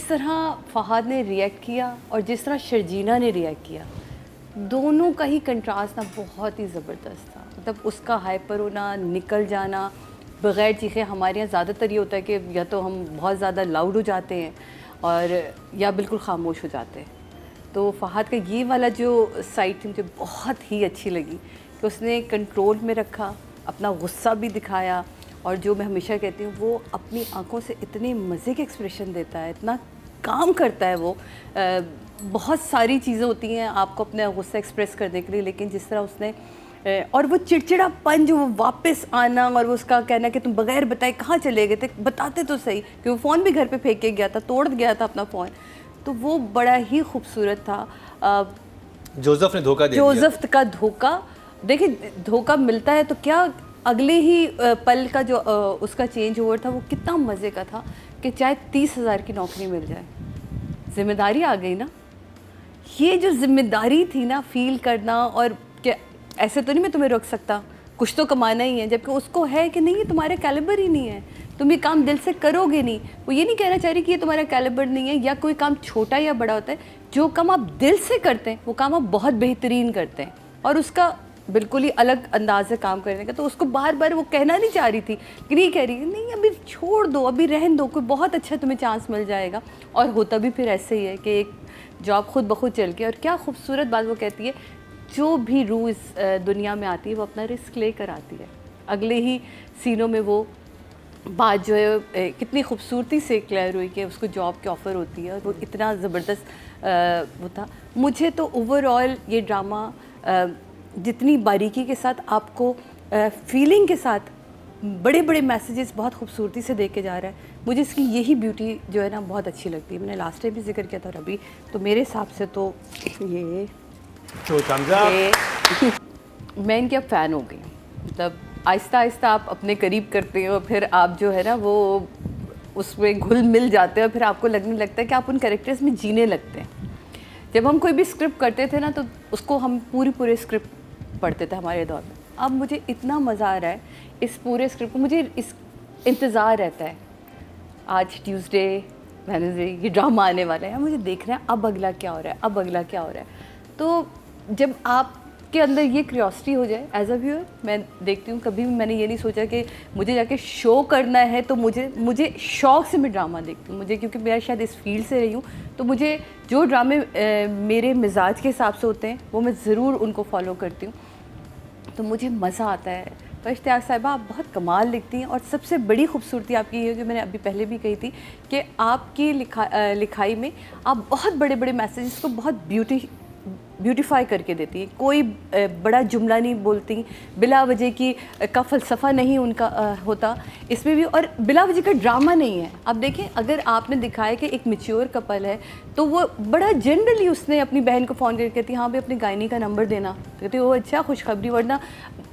जिस तरह फ़हाद ने रिएक्ट किया और जिस तरह शर्जीना ने रिएक्ट किया, दोनों का ही कंट्रास्ट ना बहुत ही ज़बरदस्त था। मतलब उसका हाइपर होना, निकल जाना बग़ैर चीखे। हमारे यहाँ ज़्यादातर ये होता है कि या तो हम बहुत ज़्यादा लाउड हो जाते हैं और या बिल्कुल ख़ामोश हो जाते हैं। तो फ़हाद का ये वाला जो साइड थी मुझे बहुत ही अच्छी लगी कि उसने कंट्रोल में रखा, अपना गुस्सा भी दिखाया, और जो मैं हमेशा कहती हूँ वो अपनी आंखों से इतने मज़े के एक्सप्रेशन देता है, इतना काम करता है वो। बहुत सारी चीज़ें होती हैं आपको अपना गुस्सा एक्सप्रेस करने के लिए, लेकिन जिस तरह उसने और वो चिड़चिड़ापन जो वो वापस आना और वो उसका कहना कि तुम बगैर बताए कहाँ चले गए थे, बताते तो सही, कि वो फ़ोन भी घर पे फेंक के गया था, तोड़ गया था अपना फ़ोन। तो वो बड़ा ही खूबसूरत था। जोसेफ ने धोखा दे दिया। जोसेफ का धोखा, देखिए धोखा मिलता है तो क्या, अगले ही पल का जो उसका चेंज ओवर था वो कितना मज़े का था कि चाहे 30,000 की नौकरी मिल जाए, जिम्मेदारी आ गई ना। ये जो जिम्मेदारी थी ना, फील करना, और क्या ऐसे तो नहीं मैं तुम्हें रोक सकता, कुछ तो कमाना ही है, जबकि उसको है कि नहीं ये तुम्हारे कैलिबर ही नहीं है, तुम ये काम दिल से करोगे नहीं। वो ये नहीं कहना चाह रही कि ये तुम्हारा कैलिबर नहीं है या कोई काम छोटा या बड़ा होता है। जो काम आप दिल से करते हैं वो काम आप बहुत बेहतरीन करते हैं, और उसका बिल्कुल ही अलग अंदाज है काम करने का। तो उसको बार बार वो कहना नहीं चाह रही थी, कि नहीं कह रही नहीं अभी छोड़ दो, अभी रहन दो, कोई बहुत अच्छा तुम्हें चांस मिल जाएगा। और होता भी फिर ऐसे ही है कि एक जॉब खुद ब खुद चल के, और क्या खूबसूरत बात वो कहती है, जो भी रूह इस दुनिया में आती है वो अपना रिस्क लेकर आती है। अगले ही सीनों में वो बात जो है कितनी खूबसूरती से क्लियर हुई कि उसको जॉब की ऑफ़र होती है, और वो इतना ज़बरदस्त वो था। मुझे तो ओवरऑल ये ड्रामा जितनी बारीकी के साथ आपको फीलिंग के साथ बड़े बड़े मैसेजेस बहुत खूबसूरती से दे के जा रहा है, मुझे इसकी यही ब्यूटी जो है ना बहुत अच्छी लगती है। मैंने लास्ट टाइम भी जिक्र किया था, और अभी तो मेरे हिसाब से तो ये मैं इनकी अब फ़ैन हो गई। मतलब आहिस्ता आहिस्ता आप अपने करीब करते हैं और फिर आप जो है ना वो उसमें घुल मिल जाते हैं, और फिर आपको लगने लगता है कि आप उन कैरेक्टर्स में जीने लगते हैं। जब हम कोई भी स्क्रिप्ट करते थे ना तो उसको हम पूरे स्क्रिप्ट पढ़ते थे हमारे दौर में। अब मुझे इतना मज़ा आ रहा है इस पूरे स्क्रिप्ट को, मुझे इस इंतज़ार रहता है आज ट्यूसडे वेडनेसडे ये ड्रामा आने वाला है, मुझे देखना है अब अगला क्या हो रहा है, अब अगला क्या हो रहा है। तो जब आपके अंदर ये क्यूरियोसिटी हो जाए एज अ व्यूअर, मैं देखती हूँ। कभी भी मैंने ये नहीं सोचा कि मुझे जाके शो करना है, तो मुझे शौक़ से मैं ड्रामा देखती हूँ। मुझे क्योंकि मैं शायद इस फील्ड से रही हूँ, तो मुझे जो ड्रामे मेरे मिजाज के हिसाब से होते हैं वो मैं ज़रूर उनको फॉलो करती हूँ। तो मुझे मज़ा आता है। तो इश्तियाक साहिबा आप बहुत कमाल लिखती हैं, और सबसे बड़ी खूबसूरती आपकी ये है, जो मैंने अभी पहले भी कही थी, कि आपकी लिखाई में आप बहुत बड़े बड़े मैसेजेस को बहुत ब्यूटीफाई करके देती हैं। कोई बड़ा जुमला नहीं बोलती, बिला वजह की का फ़लसफ़ा नहीं उनका होता इसमें भी, और बिला वजह का ड्रामा नहीं है। अब देखें, अगर आपने दिखाया कि एक मैच्योर कपल है, तो वो बड़ा जनरली उसने अपनी बहन को फ़ोन करके कहती हाँ भाई अपनी गायनी का नंबर देना, तो कहती वो अच्छा खुशखबरी। वरना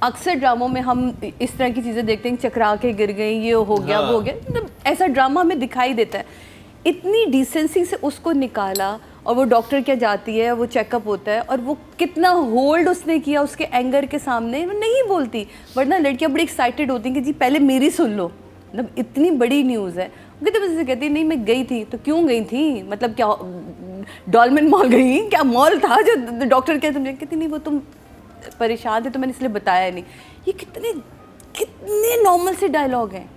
अक्सर ड्रामों में हम इस तरह की चीज़ें देखते हैं, चकरा के गिर गई, ये हो गया वो हो गया, मतलब ऐसा ड्रामा हमें दिखाई देता है। इतनी डिसेंसी से उसको निकाला, और वो डॉक्टर क्या जाती है, वो चेकअप होता है, और वो कितना होल्ड उसने किया उसके एंगर के सामने, वो नहीं बोलती। वरना लड़कियां बड़ी एक्साइटेड होती हैं कि जी पहले मेरी सुन लो, मतलब इतनी बड़ी न्यूज़ है। वो कहते बस कहती नहीं मैं गई थी, तो क्यों गई थी, मतलब क्या डॉलमेन मॉल गई, क्या मॉल था जो डॉक्टर कहती नहीं वो तुम परेशान थे तो मैंने इसलिए बताया नहीं। ये कितने नॉर्मल से डायलॉग हैं,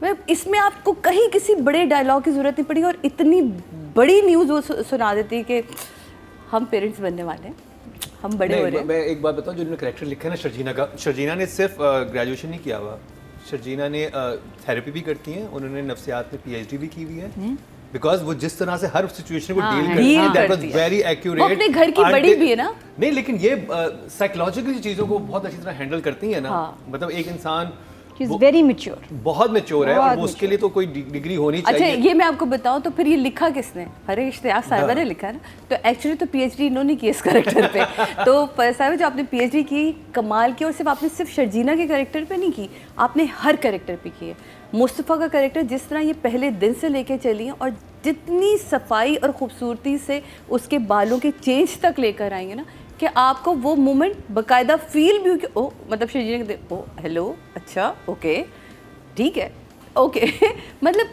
मैं इसमें आपको कहीं किसी बड़े डायलॉग की ज़रूरत नहीं पड़ी, और इतनी बड़ी न्यूज़ वो सुना देती है कि हम पेरेंट्स बनने वाले हैं, हम बड़े हो रहे हैं। मैं एक बात बताऊं, जो इन्होंने कैरेक्टर लिखा है ना शर्जीना का, शर्जीना ने सिर्फ ग्रेजुएशन नहीं किया हुआ, शर्जीना ने थेरेपी भी करती हैं, उन्होंने नफ्सियात में PhD भी की हुई है। बिकॉज वो जिस तरह से हर सिचुएशन को डील करती है, दैट वाज वेरी एक्यूरेट। वो अपने घर की बड़ी भी है ना, नहीं लेकिन ये साइकोलॉजिकल चीज़ों को बहुत अच्छी तरह हैंडल करती है ना। मतलब एक इंसान वेरी मैच्योर, बहुत मैच्योर है, और उसके लिए तो कोई डिग्री होनी चाहिए। अच्छा ये मैं आपको बताऊं, तो फिर ये लिखा किसने, हरे इश्तियाक साहिबा ने लिखा है ना। तो एक्चुअली तो PhD इन्होंने की इस कैरेक्टर पे। तो साहिबा जो आपने PhD की, कमाल की, और आपने सिर्फ शर्जीना के कैरेक्टर पे नहीं की, आपने हर कैरेक्टर पे की है। मुस्तफ़ा का कैरेक्टर जिस तरह ये पहले दिन से लेके चली हैं, और जितनी सफाई और ख़ूबसूरती से उसके बालों के चेंज तक लेकर आएंगे ना, कि आपको वो मोमेंट बाकायदा फील भी हो कि ओ, मतलब शर्जीना के ओ हेलो, अच्छा ओके ठीक है ओके मतलब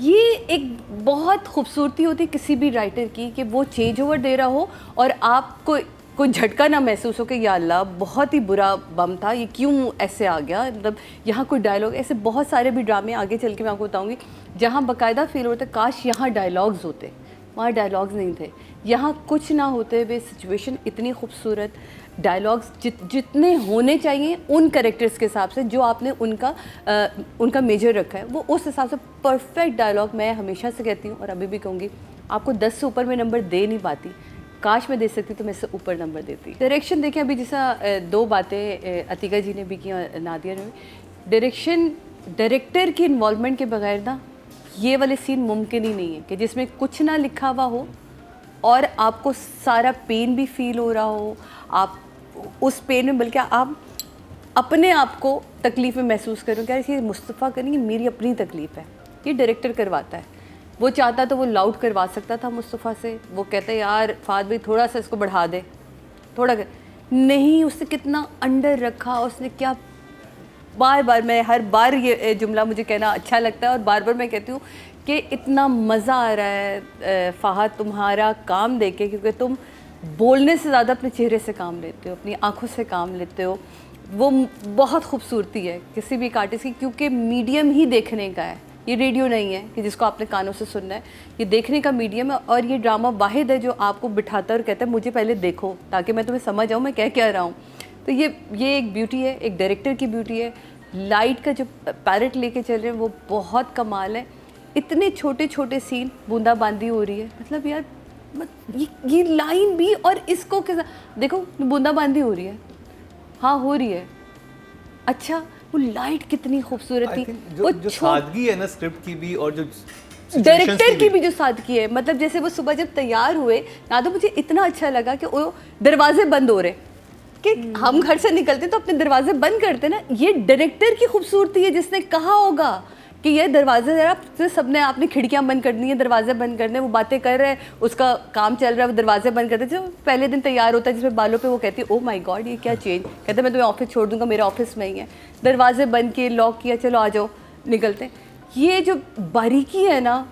ये एक बहुत खूबसूरती होती है किसी भी राइटर की कि वो चेंज ओवर दे रहा हो और आपको कोई झटका ना महसूस हो कि या अल्लाह बहुत ही बुरा बम था, ये क्यों ऐसे आ गया। मतलब यहाँ कोई डायलॉग, ऐसे बहुत सारे भी ड्रामे आगे चल के मैं आपको बताऊँगी जहाँ बाकायदा फील होता है काश यहाँ डायलॉग्स होते, वहाँ डायलॉग्स नहीं थे। यहाँ कुछ ना होते हुए सिचुएशन इतनी खूबसूरत, डायलॉग्स जितने होने चाहिए उन कैरेक्टर्स के हिसाब से जो आपने उनका मेजर रखा है, वो उस हिसाब से परफेक्ट डायलॉग। मैं हमेशा से कहती हूँ और अभी भी कहूँगी, आपको 10 से ऊपर मैं नंबर दे नहीं पाती, काश मैं दे सकती तो मैं इससे ऊपर नंबर देती। डायरेक्शन देखें, अभी जैसा 2 बातें अतिका जी ने भी की और नादिया ने भी। डायरेक्शन, डायरेक्टर की इन्वॉल्वमेंट के बगैर ना ये वाले सीन मुमकिन ही नहीं है कि जिसमें कुछ ना लिखा हुआ हो और आपको सारा पेन भी फील हो रहा हो, आप उस पेन में बल्कि आप अपने आप को तकलीफ़ में महसूस करो कि ये मुस्तफ़ा का नहीं, ये मेरी अपनी तकलीफ़ है। ये डायरेक्टर करवाता है। वो चाहता तो वो लाउड करवा सकता था मुस्तफ़ा से, वो कहते यार फाद भाई थोड़ा सा इसको बढ़ा दे, थोड़ा नहीं, उसने कितना अंडर रखा, उसने क्या बार बार, मैं हर बार ये जुमला मुझे कहना अच्छा लगता है और बार बार मैं कहती हूँ कि इतना मज़ा आ रहा है फ़हाद तुम्हारा काम देख के, क्योंकि तुम बोलने से ज़्यादा अपने चेहरे से काम लेते हो, अपनी आँखों से काम लेते हो। वो बहुत खूबसूरती है किसी भी आर्टिस्ट की, क्योंकि मीडियम ही देखने का है, ये रेडियो नहीं है कि जिसको आपने कानों से सुनना है, ये देखने का मीडियम है। और ये ड्रामा वाहिद है जो आपको बिठाता है और कहता है मुझे पहले देखो ताकि मैं तुम्हें समझ आऊँ मैं क्या रहा हूँ। तो ये एक ब्यूटी है, एक डायरेक्टर की ब्यूटी है। लाइट का जो पैरेट लेके चल रहे हैं वो बहुत कमाल है। इतने छोटे छोटे सीन, बूंदाबांदी हो रही है, मतलब यार ये लाइन भी और इसको कैसा देखो, बूंदाबांदी हो रही है, हाँ हो रही है, अच्छा वो लाइट कितनी खूबसूरत थी, वो जो सादगी है ना स्क्रिप्ट की भी और जो डायरेक्टर की भी जो सादगी है। मतलब जैसे वो सुबह जब तैयार हुए ना, तो मुझे इतना अच्छा लगा कि वो दरवाजे बंद हो रहे कि हम घर से निकलते तो अपने दरवाजे बंद करते ना। ये डायरेक्टर की खूबसूरती है जिसने कहा होगा कि ये दरवाजे ज़रा सबने आपने खिड़कियां बंद करनी है, दरवाजे बंद करने। वो बातें कर रहे हैं, उसका काम चल रहा है, वो दरवाजे बंद करते। जो पहले दिन तैयार होता है जिसमें बालों पे वो कहती है ओ माय गॉड ये क्या चेंज, कहते मैं तुम्हें ऑफिस छोड़ दूंगा, मेरा ऑफिस में ही है। दरवाजे बंद किए, लॉक किया, चलो आ जाओ निकलते। ये जो बारीकी है ना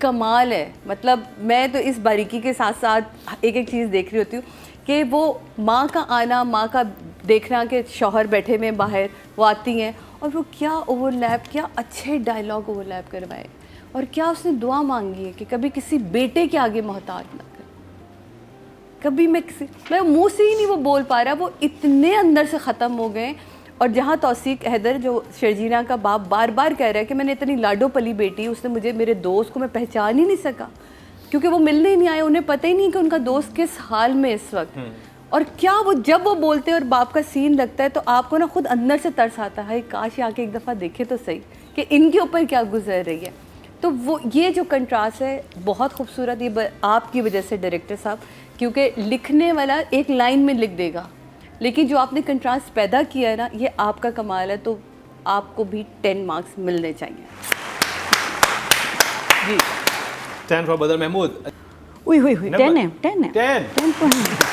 कमाल है। मतलब मैं तो इस बारीकी के साथ साथ एक एक चीज़ देख रही होती हूँ कि वो माँ का आना, माँ का देखना कि शौहर बैठे में बाहर, वो आती हैं और वो क्या ओवरलैप, क्या अच्छे डायलॉग ओवरलैप करवाए और क्या उसने दुआ मांगी है कि कभी किसी बेटे के आगे मोहताज ना कर। कभी मैं मुंह से ही नहीं वो बोल पा रहा, वो इतने अंदर से ख़त्म हो गए। और जहाँ तौसीक हैदर जो शर्जीना का बाप बार बार कह रहा है कि मैंने इतनी लाडो पली बेटी, उसने मुझे, मेरे दोस्त को मैं पहचान ही नहीं सका क्योंकि वो मिलने ही नहीं आए, उन्हें पता ही नहीं कि उनका दोस्त किस हाल में इस वक्त। और क्या वो जब वो बोलते हैं और बाप का सीन लगता है तो आपको ना खुद अंदर से तरस आता है, काश आके एक दफ़ा देखे तो सही कि इनके ऊपर क्या गुजर रही है। तो वो ये जो कंट्रास्ट है बहुत खूबसूरत, ये आपकी वजह से डायरेक्टर साहब, क्योंकि लिखने वाला एक लाइन में लिख देगा, लेकिन जो आपने कंट्रास्ट पैदा किया है ना, ये आपका कमाल है। तो आपको भी 10 मार्क्स मिलने चाहिए जी। 10 फॉर बदर महमूद। 10 है 10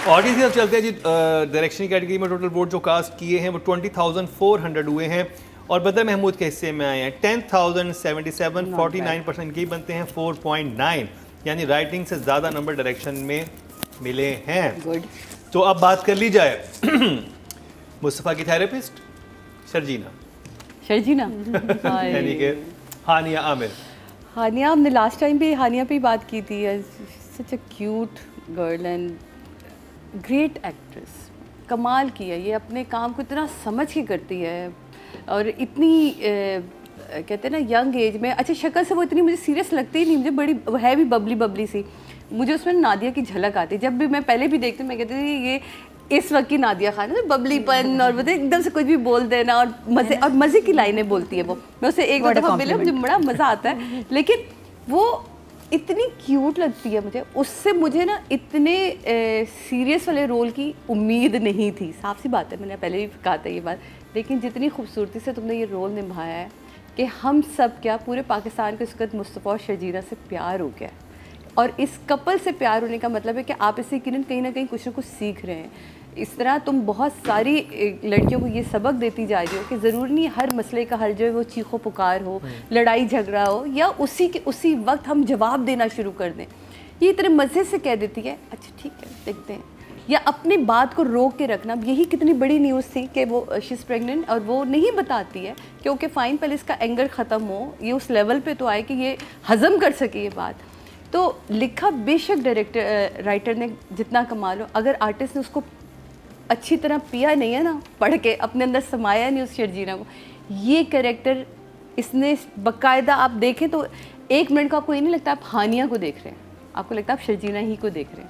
और इसी तरफ चलते हैं जी। डायरेक्शन की कैटेगरी में टोटल वोट जो कास्ट किए हैं वो 20,400 हुए हैं और बदर महमूद के हिस्से में आए हैं 10,077, 49% के बनते हैं 4.9, यानी राइटिंग से ज़्यादा नंबर डायरेक्शन में मिले हैं। गुड। तो अब बात कर ली जाए मुस्तफ़ा की थेरेपिस्ट शर्जीना यानी कि हानिया आमिर। हानिया, हमने लास्ट टाइम भी हानिया पे ही बात की थी। Such a cute girl and great actress, कमाल की है। ये अपने काम को इतना समझ के करती है और इतनी कहते हैं ना यंग एज में, अच्छा शक्ल से वो इतनी मुझे सीरियस लगती ही नहीं, मुझे बड़ी है भी बबली सी। मुझे उसमें नादिया की झलक आती, जब भी मैं पहले भी देखती हूँ मैं कहती थी ये इस वक्त की नादिया खान है, बबलीपन और बोलते एकदम से कुछ भी बोल देना और मज़े की लाइनें बोलती है वो। मैं उसे एक दो दफ़ा मिले, मुझे बड़ा मज़ा आता है, लेकिन वो इतनी क्यूट लगती है मुझे। उससे मुझे ना इतने सीरियस वाले रोल की उम्मीद नहीं थी, साफ सी बात है, मैंने पहले भी कहा था ये बात। लेकिन जितनी खूबसूरती से तुमने ये रोल निभाया है कि हम सब क्या पूरे पाकिस्तान को इस वक्त मुस्तफ़ा और शर्जीना से प्यार हो गया। और इस कपल से प्यार होने का मतलब है कि आप इससे कहीं ना कहीं कुछ ना कुछ सीख रहे हैं। इस तरह तुम बहुत सारी लड़कियों को ये सबक देती जा रही हो कि ज़रूरी नहीं हर मसले का हल जो है वो चीखो पुकार हो, लड़ाई झगड़ा हो, या उसी वक्त हम जवाब देना शुरू कर दें। ये इतने मज़े से कह देती है, अच्छा ठीक है देखते हैं, या अपनी बात को रोक के रखना। यही कितनी बड़ी न्यूज़ थी कि वो शी इज़ प्रेग्नेंट और वो नहीं बताती है क्योंकि फ़ाइन पहले इसका एंगर ख़त्म हो, ये उस लेवल पे तो आए कि ये हज़म कर सके ये बात। तो लिखा बेशक डायरेक्टर राइटर ने जितना कमाल हो, अगर आर्टिस्ट ने उसको अच्छी तरह पिया नहीं है ना, पढ़ के अपने अंदर समाया नहीं उस शर्जीना को, ये कैरेक्टर इसने बाकायदा आप देखें तो 1 मिनट का आपको ये नहीं लगता आप हानिया को देख रहे हैं, आपको लगता है आप शर्जीना ही को देख रहे हैं।